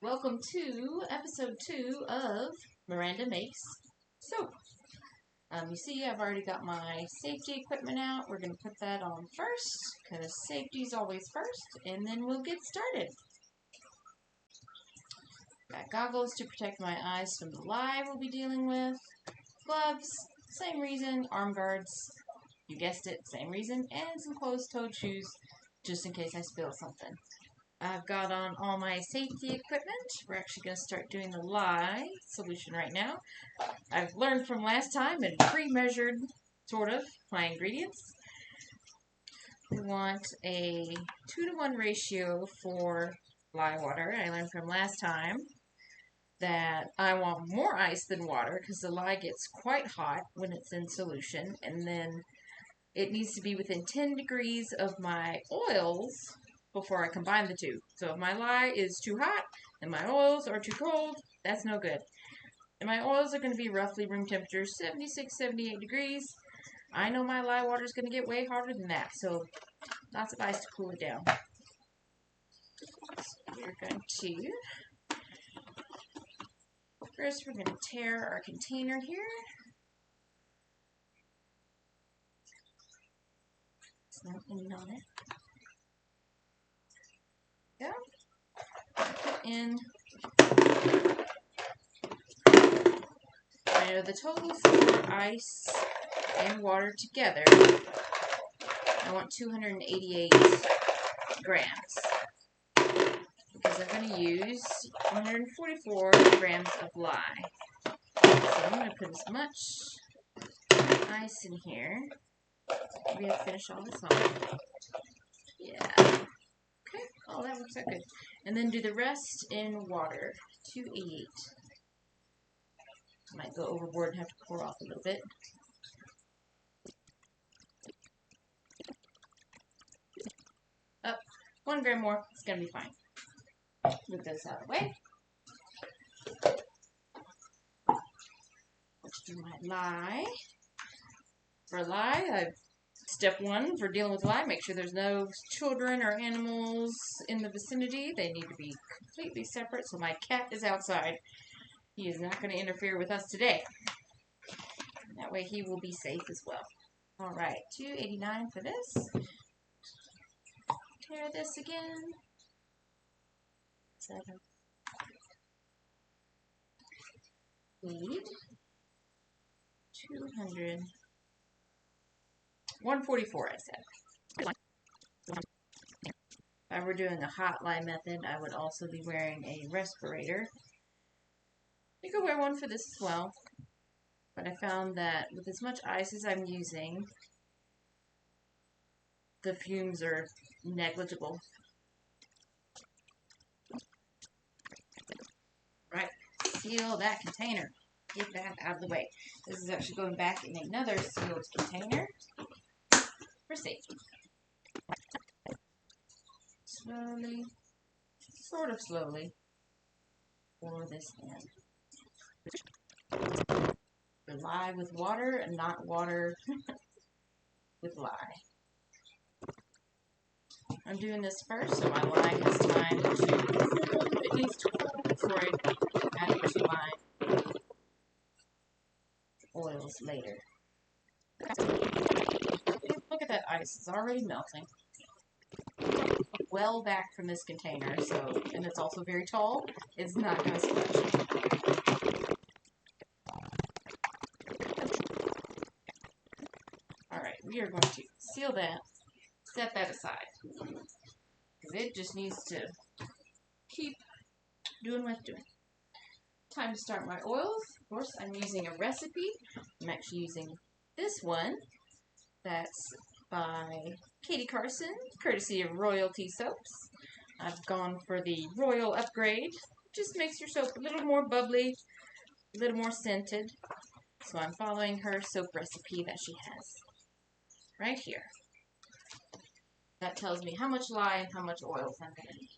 Welcome to episode 2 of Miranda Makes Soap. You see, I've already got my safety equipment out. We're going to put that on first because safety is always first, and then we'll get started. Got goggles to protect my eyes from the lye we'll be dealing with. Gloves, same reason. Arm guards, you guessed it, same reason. And some closed-toed shoes just in case I spill something. I've got on all my safety equipment. We're actually going to start doing the lye solution right now. I've learned from last time and pre-measured, sort of, my ingredients. We want a 2-to-1 ratio for lye water. I learned from last time that I want more ice than water because the lye gets quite hot when it's in solution, and then it needs to be within 10 degrees of my oils before I combine the two. So if my lye is too hot and my oils are too cold, that's no good. And my oils are going to be roughly room temperature, 76, 78 degrees. I know my lye water is going to get way hotter than that, so lots of ice to cool it down. So we're going to, first we're going to tear our container here. There's nothing on it. Yeah. Put in. I know the total for ice and water together, I want 288 grams. Because I'm going to use 144 grams of lye. So I'm going to put as much ice in here. We have to finish all this off. Yeah. Okay. Oh, that works out good. And then do the rest in water. 288. I might go overboard and have to pour off a little bit. Up. 1 gram more. It's going to be fine. Move this out of the way. Let's do my lye. For lye, step 1 for dealing with lye, make sure there's no children or animals in the vicinity. They need to be completely separate, so my cat is outside. He is not going to interfere with us today. That way he will be safe as well. Alright, 289 for this. Tear this again. 7. 8. 200. 144, I said. If I were doing a hot lye method, I would also be wearing a respirator. You could wear one for this as well, but I found that with as much ice as I'm using, the fumes are negligible. Right, seal that container. Get that out of the way. This is actually going back in another sealed container for safety. Slowly, sort of slowly, pour this in. Lye with water and not water with lye. I'm doing this first so my lye has time to at least cool before I add it to my oils later. Look at that ice, it's already melting. Well back from this container, so, and it's also very tall, it's not going to splash. Alright, we are going to seal that, set that aside, because it just needs to keep doing what it's doing. Time to start my oils. Of course, I'm using a recipe. I'm actually using this one. That's by Katie Carson, courtesy of Royalty Soaps. I've gone for the Royal Upgrade. Just makes your soap a little more bubbly, a little more scented. So I'm following her soap recipe that she has right here. That tells me how much lye and how much oils I'm going to need.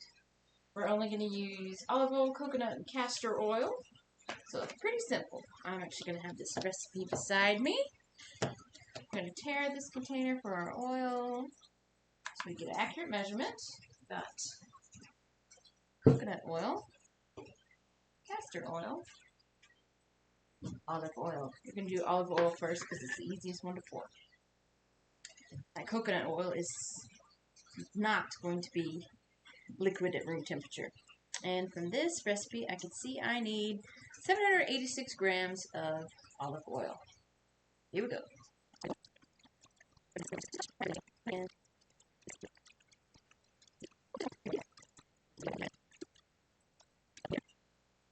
We're only going to use olive oil, coconut, and castor oil. So it's pretty simple. I'm actually going to have this recipe beside me. I'm going to tear this container for our oil so we get an accurate measurement. Got coconut oil. castor oil, olive oil. You're going to do olive oil first because it's the easiest one to pour. That coconut oil is not going to be liquid at room temperature. And from this recipe, I can see I need 786 grams of olive oil. Here we go.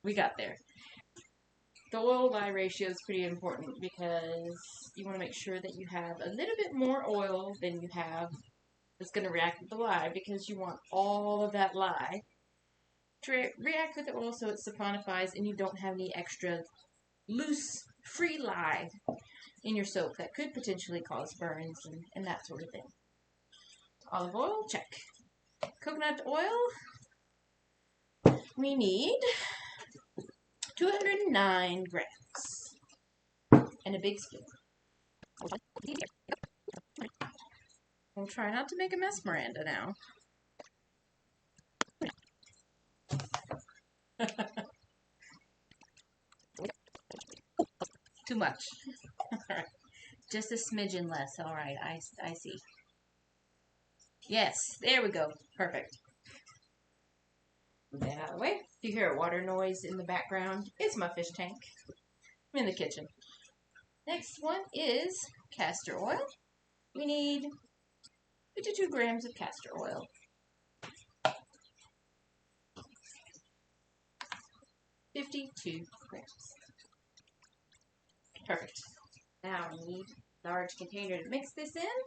We got there. The oil lye ratio is pretty important because you want to make sure that you have a little bit more oil than you have that's going to react with the lye, because you want all of that lye to react with the oil so it saponifies and you don't have any extra loose, free lye in your soap that could potentially cause burns and that sort of thing. Olive oil, check. Coconut oil, we need 209 grams and a big spoon. We'll try not to make a mess, Miranda, now. Too much. Alright. Just a smidgen less. Alright, I see. Yes, there we go. Perfect. Move that out of the way. If you hear a water noise in the background, it's my fish tank. I'm in the kitchen. Next one is castor oil. We need 52 grams of castor oil. Perfect. Now we need a large container to mix this in.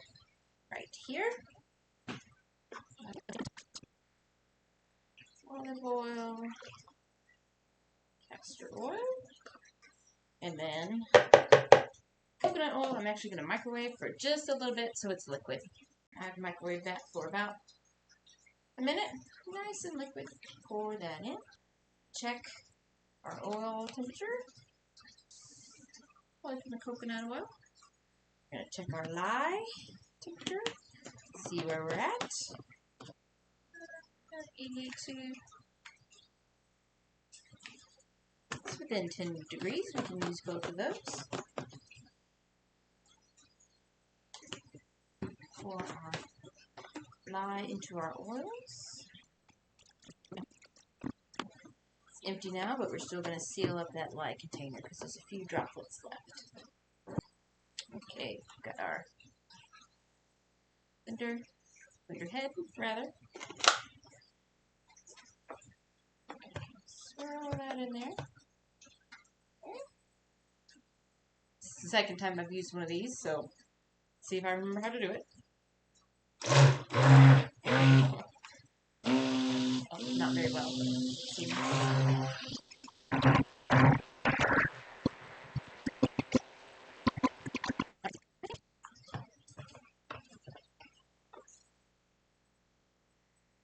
Right here. Olive oil, castor oil, and then coconut oil. I'm actually going to microwave for just a little bit so it's liquid. I've microwaved that for about a minute. Nice and liquid. Pour that in. Check our oil temperature. From the coconut oil. We're going to check our lye temperature. See where we're at. 82. It's within 10 degrees. We can use both of those. Pour our lye into our oils. It's empty now, but we're still going to seal up that lye container because there's a few droplets left. Okay, got our head, rather. Swirl that in there. This is the second time I've used one of these, so see if I remember how to do it. Oh, not very well, but let's see. I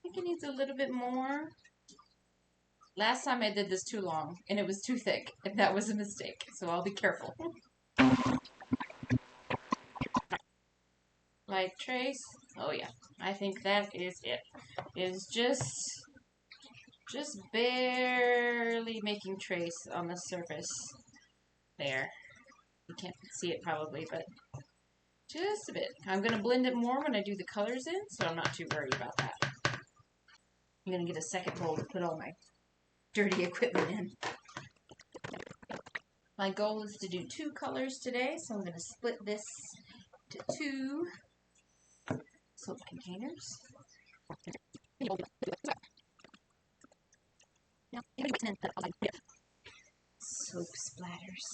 think it needs a little bit more. Last time I did this too long, and it was too thick, and that was a mistake, so I'll be careful. Light trace. Oh yeah, I think that is it. It is just barely making trace on the surface there. You can't see it probably, but just a bit. I'm going to blend it more when I do the colors in, so I'm not too worried about that. I'm going to get a second bowl to put all my dirty equipment in. My goal is to do 2 colors today, so I'm going to split this to 2 soap containers. Soap splatters.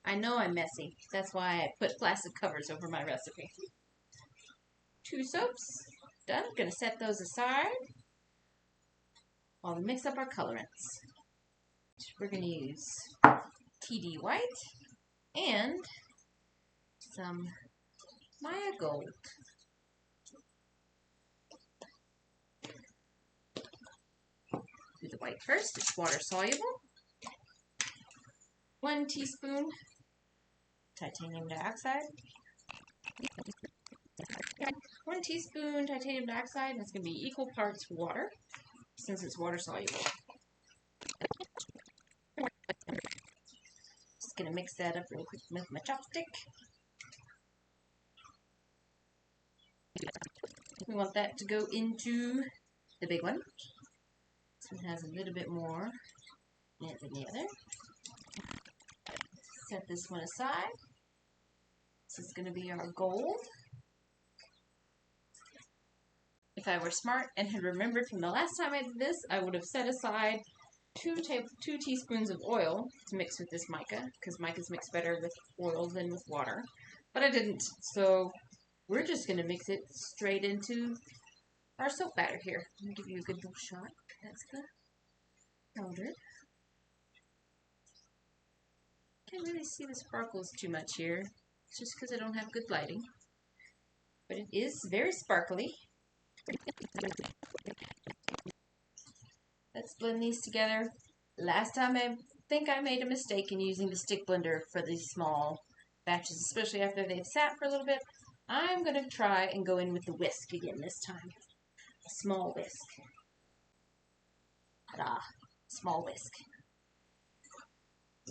I know I'm messy. That's why I put plastic covers over my recipe. 2 soaps. Done. Gonna set those aside while we mix up our colorants. We're gonna use TD White and some Maya Gold. Do the white first. It's water soluble. 1 teaspoon titanium dioxide. 1 teaspoon titanium dioxide, and it's going to be equal parts water, since it's water soluble. going to mix that up real quick with my chopstick. We want that to go into the big one. This one has a little bit more in it than the other. Set this one aside. This is going to be our gold. If I were smart and had remembered from the last time I did this, I would have set aside 2 teaspoons of oil to mix with this mica, because micas mix better with oil than with water. But I didn't, so we're just going to mix it straight into our soap batter here. Let me give you a good little shot. That's the powder. Can't really see the sparkles too much here. It's just because I don't have good lighting. But it is very sparkly. Let's blend these together. Last time I think I made a mistake in using the stick blender for these small batches, especially after they've sat for a little bit. I'm going to try and go in with the whisk again this time. A small whisk. Ta-da! Small whisk.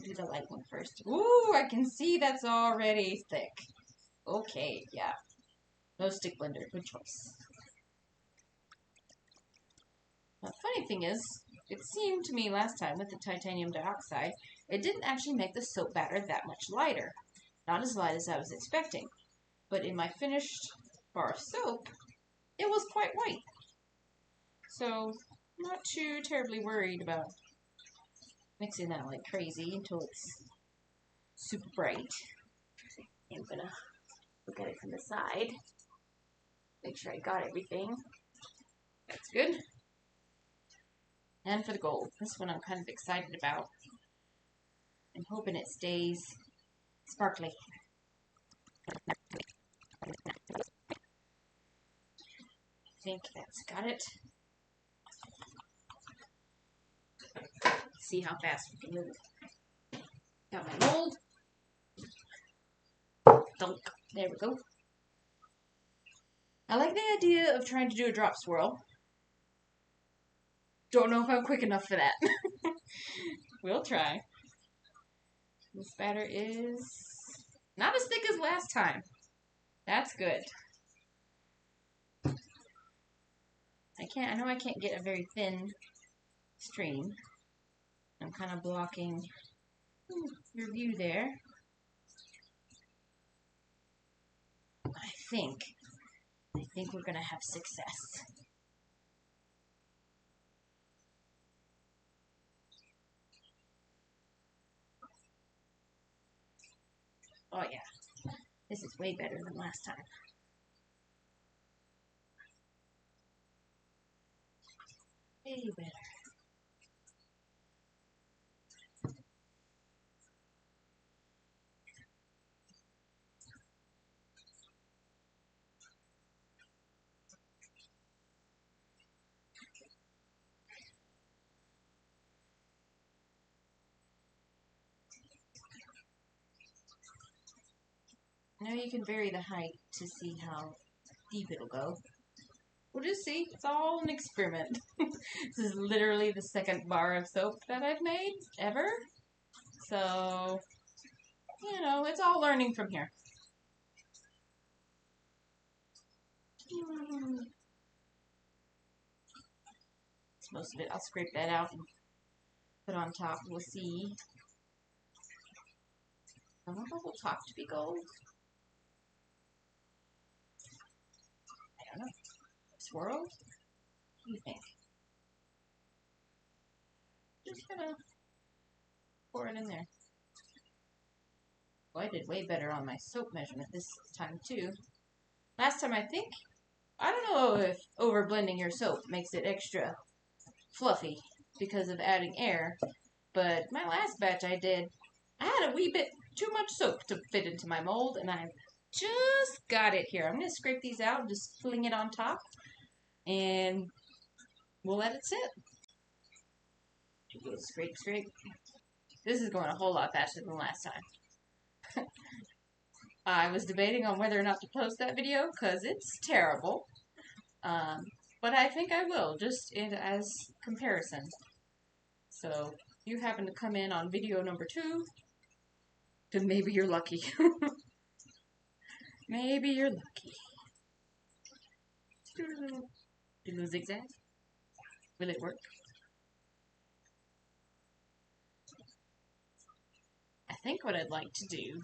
Do the light one first. Ooh, I can see that's already thick. Okay, yeah. No stick blender. Good choice. The funny thing is, it seemed to me last time with the titanium dioxide, it didn't actually make the soap batter that much lighter. Not as light as I was expecting. But in my finished bar of soap, it was quite white. So, not too terribly worried about mixing that like crazy until it's super bright. I'm gonna look at it from the side. Make sure I got everything. That's good. And for the gold. This one I'm kind of excited about. I'm hoping it stays sparkly. I think that's got it. See how fast we can move. Got my mold. Dunk. There we go. I like the idea of trying to do a drop swirl. Don't know if I'm quick enough for that. We'll try. This batter is not as thick as last time. That's good. I know I can't get a very thin stream. I'm kind of blocking your view there. I think we're going to have success. Oh yeah, this is way better than last time. Way better. Now you can vary the height to see how deep it'll go. We'll just see. It's all an experiment. This is literally the second bar of soap that I've made ever. So, you know, it's all learning from here. It's most of it. I'll scrape that out and put on top. We'll see. I want the whole top to be gold. I don't know. Swirl? What do you think? Just gonna pour it in there. Well, I did way better on my soap measurement this time too. Last time I don't know if over blending your soap makes it extra fluffy because of adding air, but my last batch I had a wee bit too much soap to fit into my mold, and I just got it here. I'm going to scrape these out and just fling it on top, and we'll let it sit. Scrape, scrape. This is going a whole lot faster than last time. I was debating on whether or not to post that video because it's terrible. But I think I will, just as comparison. So, if you happen to come in on video number 2, Then maybe you're lucky. Maybe you're lucky. Do a little zigzag. Will it work? I think what I'd like to do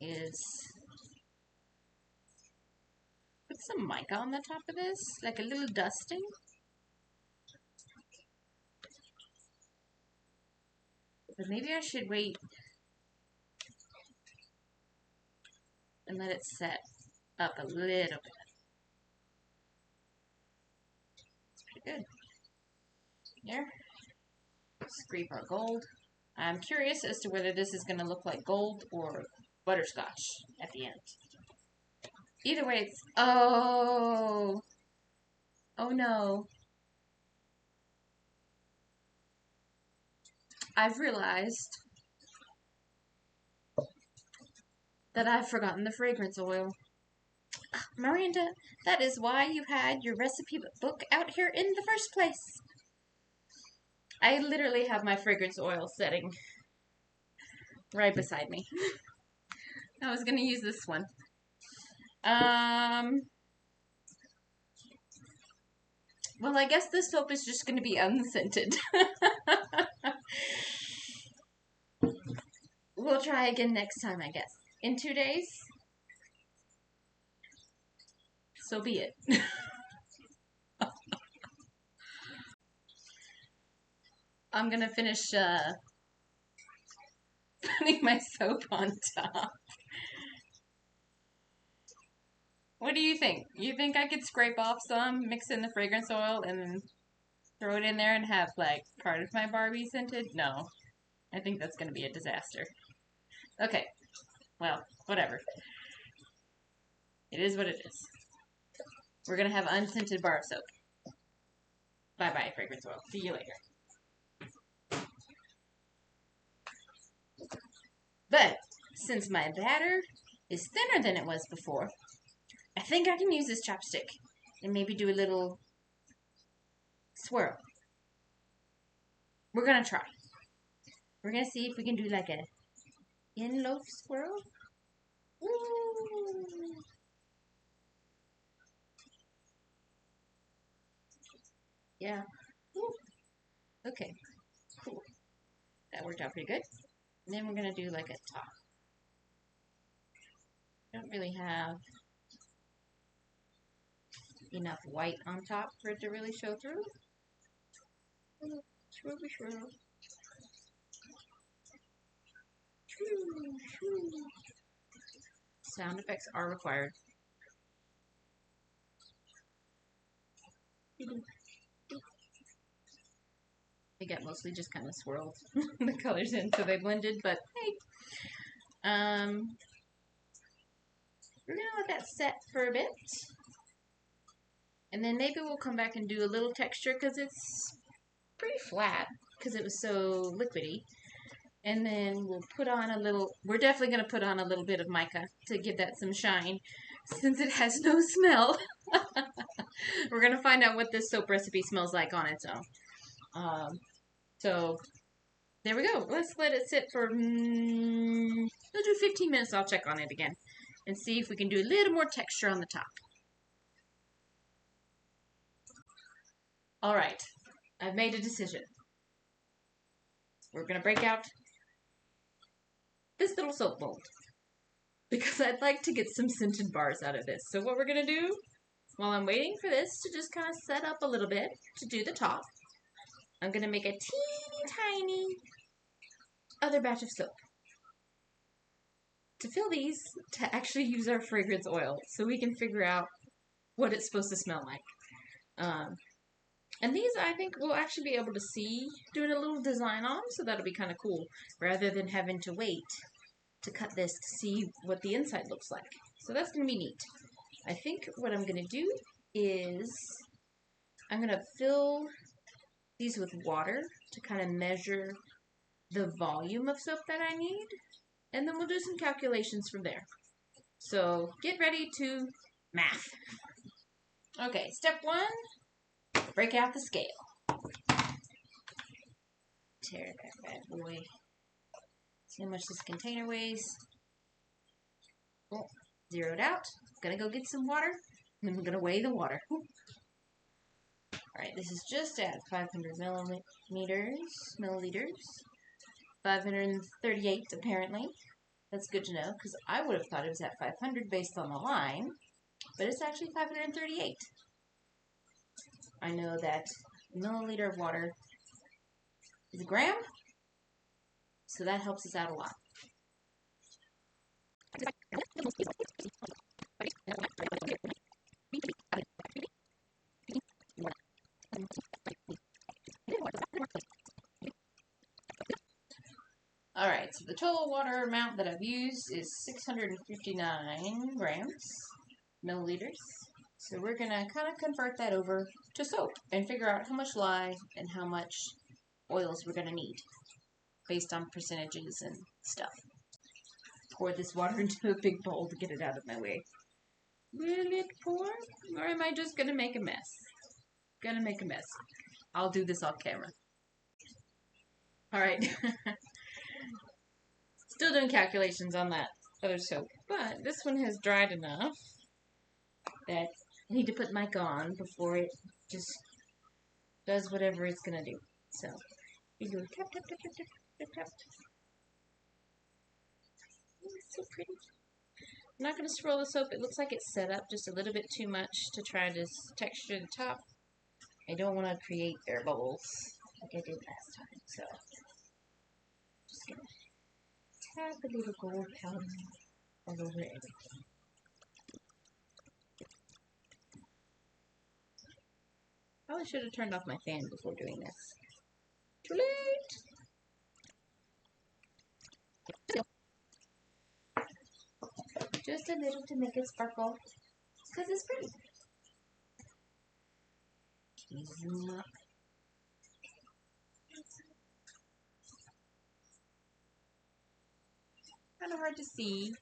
is put some mica on the top of this, like a little dusting. But maybe I should wait and let it set up a little bit. It's pretty good. There. Scrape our gold. I'm curious as to whether this is going to look like gold or butterscotch at the end. Either way, it's... Oh! Oh no. I've realized that I've forgotten the fragrance oil. Miranda, that is why you had your recipe book out here in the first place. I literally have my fragrance oil setting right beside me. I was going to use this one. Well, I guess this soap is just going to be unscented. We'll try again next time, I guess. In 2 days? So be it. I'm going to finish putting my soap on top. What do you think? You think I could scrape off some, mix in the fragrance oil, and then throw it in there and have, like, part of my Barbie scented? No. I think that's going to be a disaster. Okay. Well, whatever. It is what it is. We're going to have unscented bar soap. Bye-bye, fragrance oil. See you later. But, since my batter is thinner than it was before, I think I can use this chopstick and maybe do a little swirl. We're going to try. We're going to see if we can do like a in-loaf swirl. Woo! Yeah. Woo. Okay. Cool. That worked out pretty good. And then we're going to do like a top. Don't really have enough white on top for it to really show through. Swirl, swirl. Sound effects are required. They get mostly just kind of swirled the colors in so they blended, but hey. We're gonna let that set for a bit. And then maybe we'll come back and do a little texture because it's pretty flat because it was so liquidy. And then we'll put on a little, we're definitely going to put on a little bit of mica to give that some shine since it has no smell. We're going to find out what this soap recipe smells like on its own. So there we go. Let's let it sit for, we'll do 15 minutes. I'll check on it again and see if we can do a little more texture on the top. All right. I've made a decision. We're going to break out this little soap mold because I'd like to get some scented bars out of this. So what we're going to do while I'm waiting for this to just kind of set up a little bit to do the top, I'm going to make a teeny tiny other batch of soap to fill these to actually use our fragrance oil so we can figure out what it's supposed to smell like. And these, I think, we'll actually be able to see doing a little design on, so that'll be kind of cool, rather than having to wait to cut this to see what the inside looks like. So that's going to be neat. I think what I'm going to do is I'm going to fill these with water to kind of measure the volume of soap that I need, and then we'll do some calculations from there. So get ready to math. Okay, step 1. Break out the scale. Tear that bad boy See how much this container weighs. Oh, zeroed out. Gonna go get some water, and then we're gonna weigh the water. Alright, this is just at 500 milliliters. 538 apparently. That's good to know, because I would have thought it was at 500 based on the line, but it's actually 538. I know that a milliliter of water is a gram, so that helps us out a lot. Alright, so the total water amount that I've used is 659 milliliters. So we're going to kind of convert that over to soap and figure out how much lye and how much oils we're going to need based on percentages and stuff. Pour this water into a big bowl to get it out of my way. Will it pour? Or am I just going to make a mess? Gonna make a mess. I'll do this off camera. Alright. Still doing calculations on that other soap, but this one has dried enough that I need to put mic on before it just does whatever it's gonna do. So we go tap tap tap tap tap tap tap. Oh, it's so pretty. I'm not gonna swirl the soap. It looks like it's set up just a little bit too much to try to texture the top. I don't want to create air bubbles like I did last time, so just gonna tap a little gold powder all over everything. Probably should have turned off my fan before doing this. Too late! Just a little to make it sparkle, because it's pretty. Zoom up. Kind of hard to see.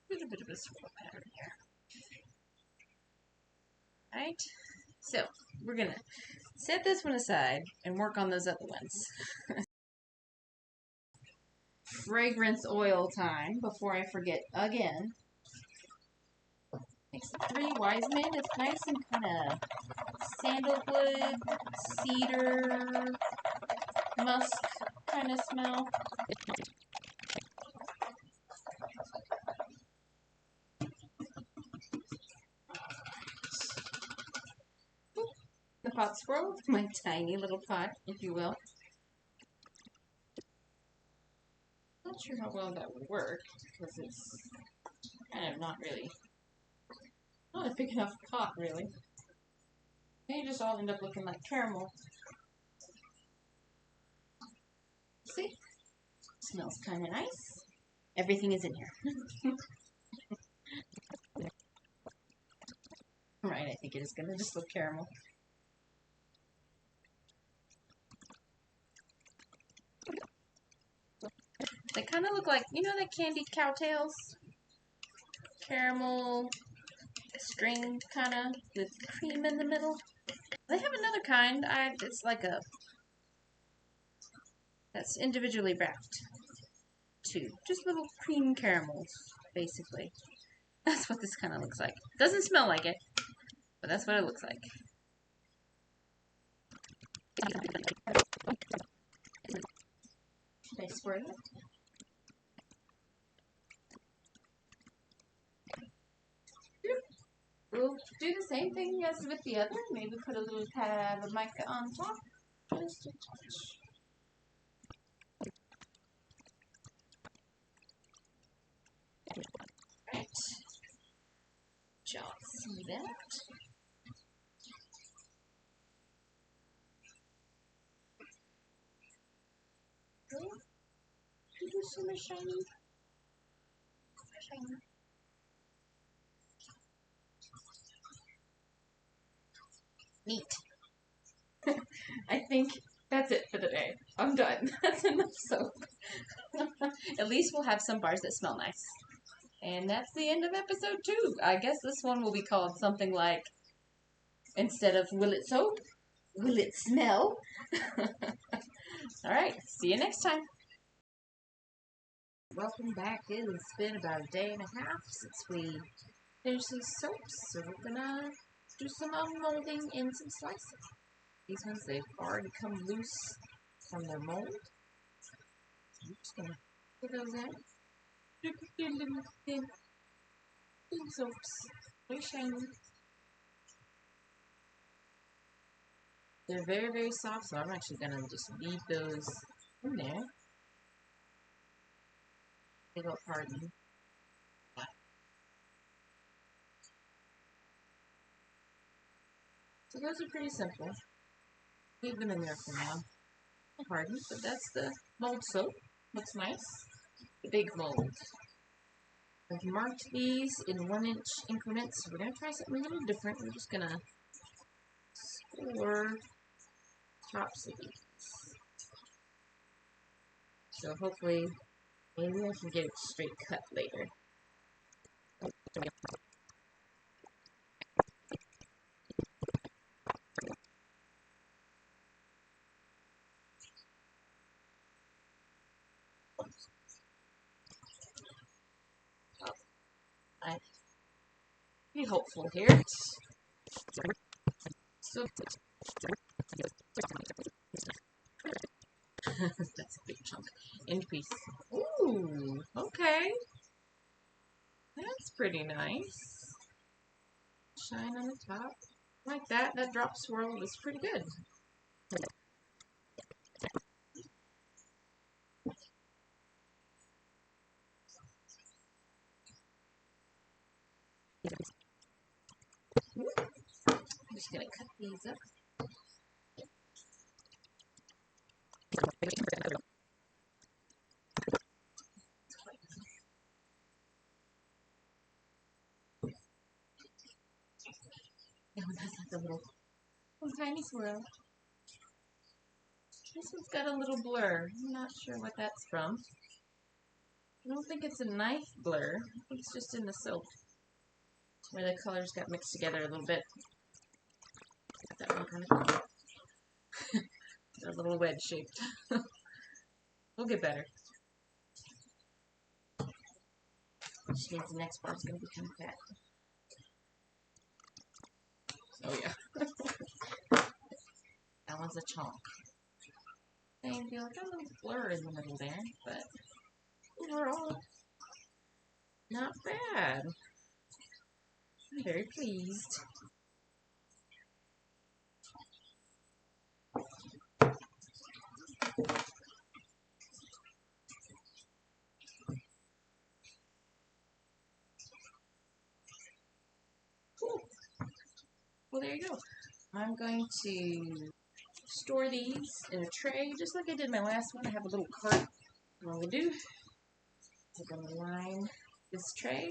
A little bit of a swirl pattern here. Alright, so we're gonna set this one aside and work on those other ones. Fragrance oil time before I forget again. Mix the 3 Wise Men. It's nice and kind of sandalwood, cedar, musk kind of smell. The pot swirl, my tiny little pot, if you will. Not sure how well that would work because it's kind of not a big enough pot, really. They just all end up looking like caramel. See? Smells kind of nice. Everything is in here. Right, I think it is going to just look caramel. They kind of look like, you know, the candied cowtails? Caramel, string kind of, with cream in the middle. They have another kind. It's like that's individually wrapped too. Just little cream caramels, basically. That's what this kind of looks like. Doesn't smell like it, but that's what it looks like. Should I swirl it? We'll do the same thing as with the other. Maybe put a little tab of mica on top. Just a touch. Right. Y'all see that? You do some shiny. Shiny. Neat. I think that's it for the day. I'm done. That's enough soap. At least we'll have some bars that smell nice. And that's the end of episode 2. I guess this one will be called something like, instead of will it soap, will it smell? Alright, see you next time. Welcome back. It's been about a day and a half since we finished these soaps, so we're gonna do some unmolding and some slicing. These ones, they've already come loose from their mold. So I'm just gonna put those out. Little thin soaps. Very shiny. They're very, very soft, so I'm actually gonna just leave those in there. They go harden. So those are pretty simple. Leave them in there for now. Harden, but that's the mold soap. Looks nice. The big mold. I've marked these in 1-inch increments. We're going to try something a little different. We're just going to score tops of these. So hopefully, maybe I can get it straight cut later. I'm pretty hopeful here. So that's a big chunk. Increase. Ooh, okay. That's pretty nice. Shine on the top. Like that. That drop swirl was pretty good. I'm just going to cut these up. Oh, that's like a little tiny swirl. This one's got a little blur. I'm not sure what that's from. I don't think it's a knife blur. I think it's just in the soap where the colors got mixed together a little bit. Got that one kind of a little wedge shaped. We'll get better. Which means the next part's going to be kind of fat. Oh yeah. That one's a chunk. And you'll got a little blur in the middle there, but overall, not bad. I'm very pleased. Cool. Well, there you go. I'm going to store these in a tray, just like I did my last one. I have a little cart. What I'm going to do is I'm going to line this tray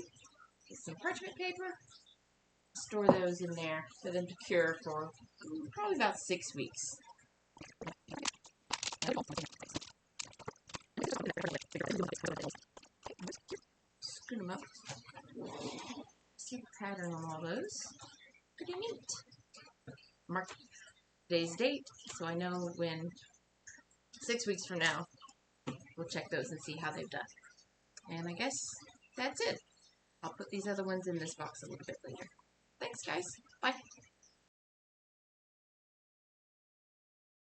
with some parchment paper, store those in there for them to cure for probably about 6 weeks. Screw them up. See the pattern on all those. Pretty neat. Mark today's date so I know when 6 weeks from now we'll check those and see how they've done. And I guess that's it. I'll put these other ones in this box a little bit later. Thanks, guys. Bye.